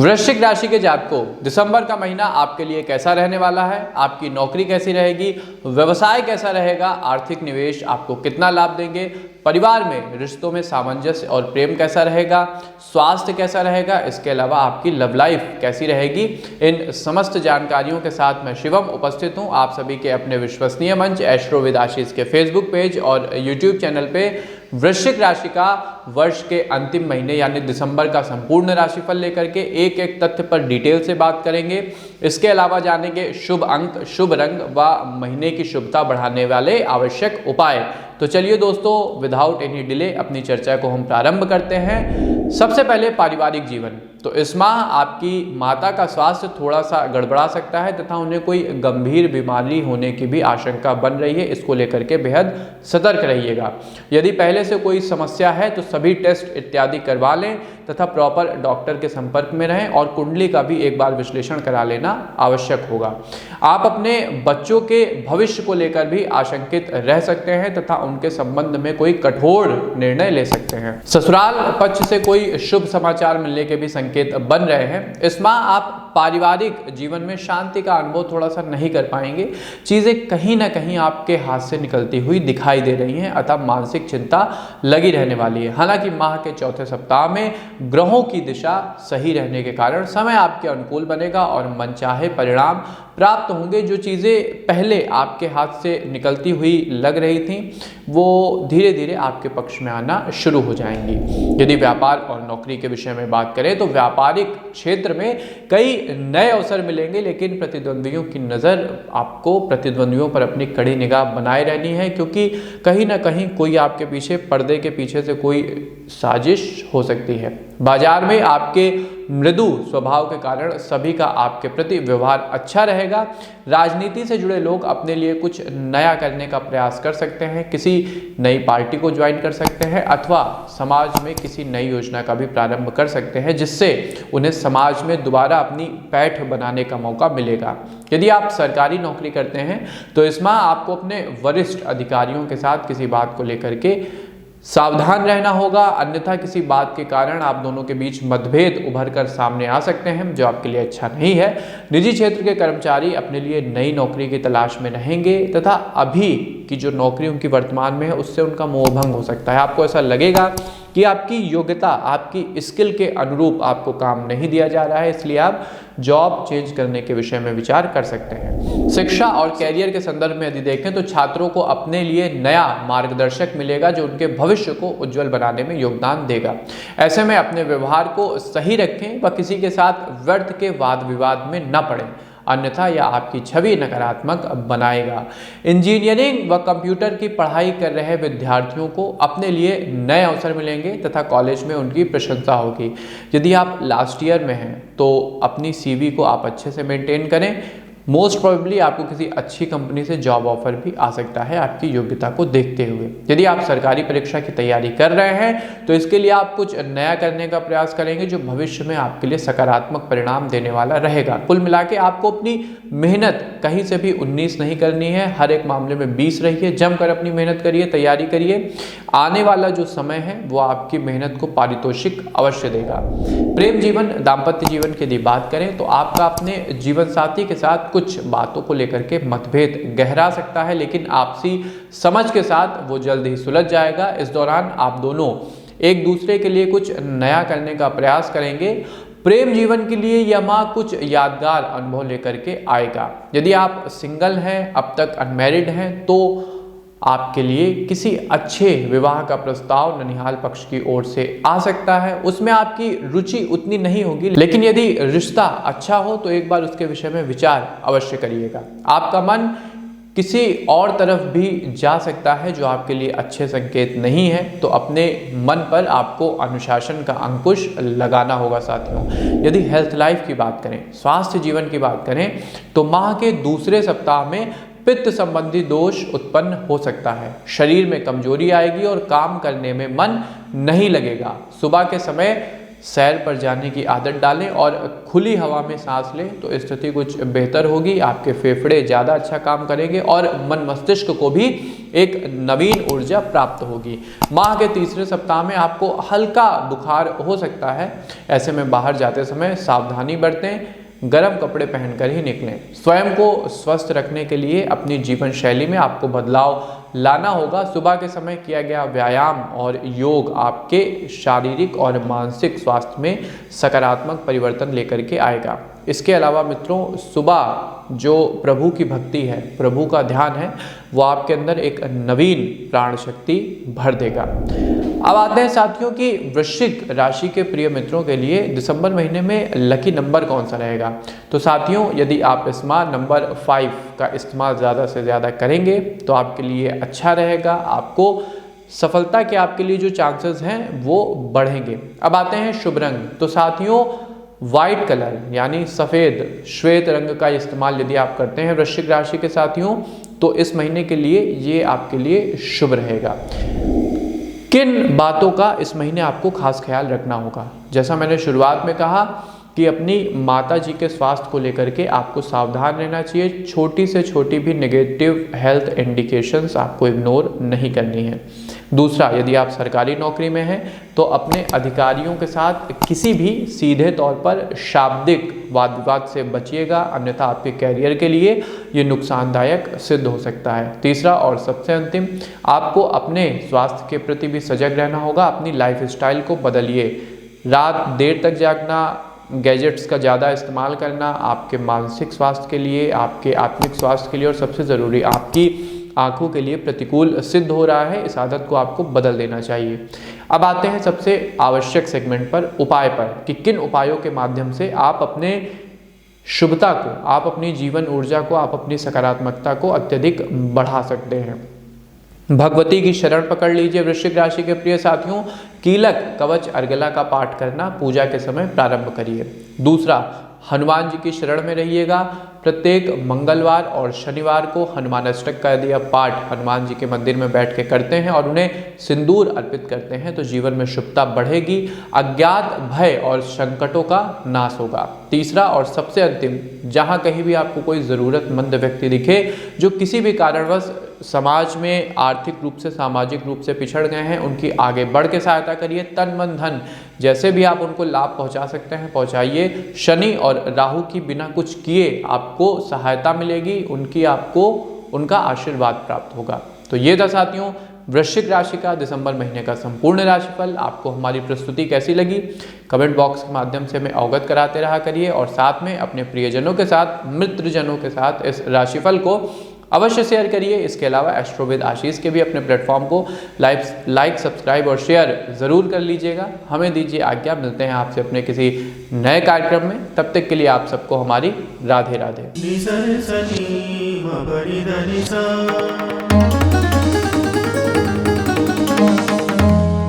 वृश्चिक राशि के जातकों, दिसंबर का महीना आपके लिए कैसा रहने वाला है? आपकी नौकरी कैसी रहेगी? व्यवसाय कैसा रहेगा? आर्थिक निवेश आपको कितना लाभ देंगे? परिवार में रिश्तों में सामंजस्य और प्रेम कैसा रहेगा? स्वास्थ्य कैसा रहेगा? इसके अलावा आपकी लव लाइफ कैसी रहेगी? इन समस्त जानकारियों के साथ मैं शिवम उपस्थित हूं आप सभी के अपने विश्वसनीय मंच एस्ट्रो विद आशीष के फेसबुक पेज और यूट्यूब चैनल पे वृश्चिक राशि का वर्ष के अंतिम महीने यानी दिसंबर का संपूर्ण राशिफल लेकर के एक एक तथ्य पर डिटेल से बात करेंगे। इसके अलावा जानेंगे शुभ अंक, शुभ रंग व महीने की शुभता बढ़ाने वाले आवश्यक उपाय। तो चलिए दोस्तों, विदाउट एनी डिले अपनी चर्चा को हम प्रारंभ करते हैं। सबसे पहले पारिवारिक जीवन। तो इस माह आपकी माता का स्वास्थ्य थोड़ा सा गड़बड़ा सकता है तथा उन्हें कोई गंभीर बीमारी होने की भी आशंका बन रही है। इसको लेकर के बेहद सतर्क रहिएगा। यदि पहले से कोई समस्या है तो सभी टेस्ट इत्यादि करवा लें तथा प्रॉपर डॉक्टर के संपर्क में रहें और कुंडली का भी एक बार विश्लेषण करा लेना आवश्यक होगा। आप अपने बच्चों के भविष्य को लेकर भी आशंकित रह सकते हैं तथा उनके संबंध में कोई कठोर निर्णय ले सकते हैं। ससुराल पक्ष से कोई शुभ समाचार मिलने के भी संकेत बन रहे हैं। इस माह आप पारिवारिक जीवन में शांति का अनुभव थोड़ा सा नहीं कर पाएंगे। चीजें कहीं ना कहीं आपके हाथ से निकलती हुई दिखाई दे रही हैं, अतः मानसिक चिंता लगी रहने वाली है। हालांकि माह के चौथे सप्ताह में ग्रहों की दिशा सही रहने के कारण समय आपके अनुकूल बनेगा और मनचाहे परिणाम प्राप्त होंगे। जो चीज़ें पहले आपके हाथ से निकलती हुई लग रही थी वो धीरे धीरे आपके पक्ष में आना शुरू हो जाएंगी। यदि व्यापार और नौकरी के विषय में बात करें तो व्यापारिक क्षेत्र में कई नए अवसर मिलेंगे, लेकिन प्रतिद्वंदियों की नज़र आपको प्रतिद्वंदियों पर अपनी कड़ी निगाह बनाए रहनी है, क्योंकि कहीं ना कहीं कोई आपके पीछे पर्दे के पीछे से कोई साजिश हो सकती है। बाजार में आपके मृदु स्वभाव के कारण सभी का आपके प्रति व्यवहार अच्छा रहेगा। राजनीति से जुड़े लोग अपने लिए कुछ नया करने का प्रयास कर सकते हैं, किसी नई पार्टी को ज्वाइन कर सकते हैं अथवा समाज में किसी नई योजना का भी प्रारंभ कर सकते हैं, जिससे उन्हें समाज में दोबारा अपनी पैठ बनाने का मौका मिलेगा। यदि आप सरकारी नौकरी करते हैं तो इस माह आपको अपने वरिष्ठ अधिकारियों के साथ किसी बात को लेकर के सावधान रहना होगा, अन्यथा किसी बात के कारण आप दोनों के बीच मतभेद उभर कर सामने आ सकते हैं, जो आपके लिए अच्छा नहीं है। निजी क्षेत्र के कर्मचारी अपने लिए नई नौकरी की तलाश में रहेंगे तथा अभी की जो नौकरी उनकी वर्तमान में है उससे उनका मोहभंग हो सकता है। आपको ऐसा लगेगा कि आपकी योग्यता, आपकी स्किल के अनुरूप आपको काम नहीं दिया जा रहा है, इसलिए आप जॉब चेंज करने के विषय में विचार कर सकते हैं। शिक्षा और कैरियर के संदर्भ में यदि देखें तो छात्रों को अपने लिए नया मार्गदर्शक मिलेगा जो उनके भविष्य को उज्जवल बनाने में योगदान देगा। ऐसे में अपने व्यवहार को सही रखें व किसी के साथ व्यर्थ के वाद विवाद में न पड़ें, अन्यथा यह आपकी छवि नकारात्मक बनाएगा। इंजीनियरिंग व कंप्यूटर की पढ़ाई कर रहे विद्यार्थियों को अपने लिए नए अवसर मिलेंगे तथा कॉलेज में उनकी प्रशंसा होगी। यदि आप लास्ट ईयर में हैं तो अपनी सीवी को आप अच्छे से मेंटेन करें। मोस्ट प्रोबेबली आपको किसी अच्छी कंपनी से जॉब ऑफर भी आ सकता है आपकी योग्यता को देखते हुए। यदि आप सरकारी परीक्षा की तैयारी कर रहे हैं तो इसके लिए आप कुछ नया करने का प्रयास करेंगे जो भविष्य में आपके लिए सकारात्मक परिणाम देने वाला रहेगा। कुल मिला के आपको अपनी मेहनत कहीं से भी 19 नहीं करनी है, हर एक मामले में 20 रहिए, जमकर अपनी मेहनत करिए, तैयारी करिए। आने वाला जो समय है वो आपकी मेहनत को पारितोषिक अवश्य देगा। प्रेम जीवन, दाम्पत्य जीवन की यदि बात करें तो आपका अपने जीवन साथी के साथ कुछ बातों को लेकर के मतभेद गहरा सकता है, लेकिन आपसी समझ के साथ वो जल्द ही सुलझ जाएगा। इस दौरान आप दोनों एक दूसरे के लिए कुछ नया करने का प्रयास करेंगे। प्रेम जीवन के लिए यह माह कुछ यादगार अनुभव लेकर के आएगा। यदि आप सिंगल हैं, अब तक अनमैरिड हैं, तो आपके लिए किसी अच्छे विवाह का प्रस्ताव ननिहाल पक्ष की ओर से आ सकता है। उसमें आपकी रुचि उतनी नहीं होगी, लेकिन यदि रिश्ता अच्छा हो तो एक बार उसके विषय में विचार अवश्य करिएगा। आपका मन किसी और तरफ भी जा सकता है जो आपके लिए अच्छे संकेत नहीं है, तो अपने मन पर आपको अनुशासन का अंकुश लगाना होगा साथियों। यदि हेल्थ लाइफ की बात करें, स्वास्थ्य जीवन की बात करें तो माह के दूसरे सप्ताह में पित्त संबंधी दोष उत्पन्न हो सकता है। शरीर में कमजोरी आएगी और काम करने में मन नहीं लगेगा। सुबह के समय सैर पर जाने की आदत डालें और खुली हवा में सांस लें तो स्थिति कुछ बेहतर होगी। आपके फेफड़े ज़्यादा अच्छा काम करेंगे और मन मस्तिष्क को भी एक नवीन ऊर्जा प्राप्त होगी। माह के तीसरे सप्ताह में आपको हल्का बुखार हो सकता है, ऐसे में बाहर जाते समय सावधानी बरतें, गर्म कपड़े पहनकर ही निकलें। स्वयं को स्वस्थ रखने के लिए अपनी जीवन शैली में आपको बदलाव लाना होगा। सुबह के समय किया गया व्यायाम और योग आपके शारीरिक और मानसिक स्वास्थ्य में सकारात्मक परिवर्तन लेकर के आएगा। इसके अलावा मित्रों, सुबह जो प्रभु की भक्ति है, प्रभु का ध्यान है, वो आपके अंदर एक नवीन प्राण शक्ति भर देगा। अब आते हैं साथियों कि वृश्चिक राशि के प्रिय मित्रों के लिए दिसंबर महीने में लकी नंबर कौन सा रहेगा। तो साथियों, यदि आप स्मार्ट नंबर 5 का इस्तेमाल ज़्यादा से ज़्यादा करेंगे तो आपके लिए अच्छा रहेगा। आपको सफलता के आपके लिए जो चांसेस हैं वो बढ़ेंगे। अब आते हैं शुभ रंग। तो साथियों, वाइट कलर यानी सफ़ेद श्वेत रंग का इस्तेमाल यदि आप करते हैं वृश्चिक राशि के साथियों, तो इस महीने के लिए ये आपके लिए शुभ रहेगा। किन बातों का इस महीने आपको खास ख्याल रखना होगा? जैसा मैंने शुरुआत में कहा कि अपनी माता जी के स्वास्थ्य को लेकर के आपको सावधान रहना चाहिए। छोटी से छोटी भी नेगेटिव हेल्थ इंडिकेशंस आपको इग्नोर नहीं करनी है। दूसरा, यदि आप सरकारी नौकरी में हैं तो अपने अधिकारियों के साथ किसी भी सीधे तौर पर शाब्दिक वाद विवाद से बचिएगा, अन्यथा आपके कैरियर के लिए ये नुकसानदायक सिद्ध हो सकता है। तीसरा और सबसे अंतिम, आपको अपने स्वास्थ्य के प्रति भी सजग रहना होगा। अपनी लाइफ स्टाइल को बदलिए। रात देर तक जागना, गैजेट्स का ज़्यादा इस्तेमाल करना आपके मानसिक स्वास्थ्य के लिए, आपके आत्मिक स्वास्थ्य के लिए और सबसे ज़रूरी आपकी आंखों के लिए प्रतिकूल सिद्ध हो रहा है। इस आदत को आपको बदल देना चाहिए। अब आते हैं सबसे आवश्यक सेगमेंट पर, उपाय पर, कि किन उपायों के माध्यम से आप अपने शुभता को, आप अपनी जीवन ऊर्जा को, आप अपनी सकारात्मकता को अत्यधिक बढ़ा सकते हैं। भगवती की शरण पकड़ लीजिए वृश्चिक राशि के प्रिय साथियों। कीलक कवच अर्गला का पाठ करना पूजा के समय प्रारंभ करिए। दूसरा, हनुमान जी की शरण में रहिएगा। प्रत्येक मंगलवार और शनिवार को हनुमान अष्टक का यदि आप पाठ हनुमान जी के मंदिर में बैठ के करते हैं और उन्हें सिंदूर अर्पित करते हैं तो जीवन में शुभता बढ़ेगी, अज्ञात भय और संकटों का नाश होगा। तीसरा और सबसे अंतिम, जहां कहीं भी आपको कोई ज़रूरतमंद व्यक्ति दिखे जो किसी भी कारणवश समाज में आर्थिक रूप से, सामाजिक रूप से पिछड़ गए हैं, उनकी आगे बढ़ के सहायता करिए। तन मन धन जैसे भी आप उनको लाभ पहुंचा सकते हैं पहुंचाइए। शनि और राहु की बिना कुछ किए आपको सहायता मिलेगी, उनका आशीर्वाद प्राप्त होगा। तो ये था साथियों वृश्चिक राशि का दिसंबर महीने का संपूर्ण राशिफल। आपको हमारी प्रस्तुति कैसी लगी कमेंट बॉक्स के माध्यम से हमें अवगत कराते रहा करिए और साथ में अपने प्रियजनों के साथ, मित्रजनों के साथ इस राशिफल को अवश्य शेयर करिए। इसके अलावा एस्ट्रोविद आशीष के भी अपने प्लेटफॉर्म को लाइक, सब्सक्राइब और शेयर ज़रूर कर लीजिएगा। हमें दीजिए आज्ञा, मिलते हैं आपसे अपने किसी नए कार्यक्रम में। तब तक के लिए आप सबको हमारी राधे राधे।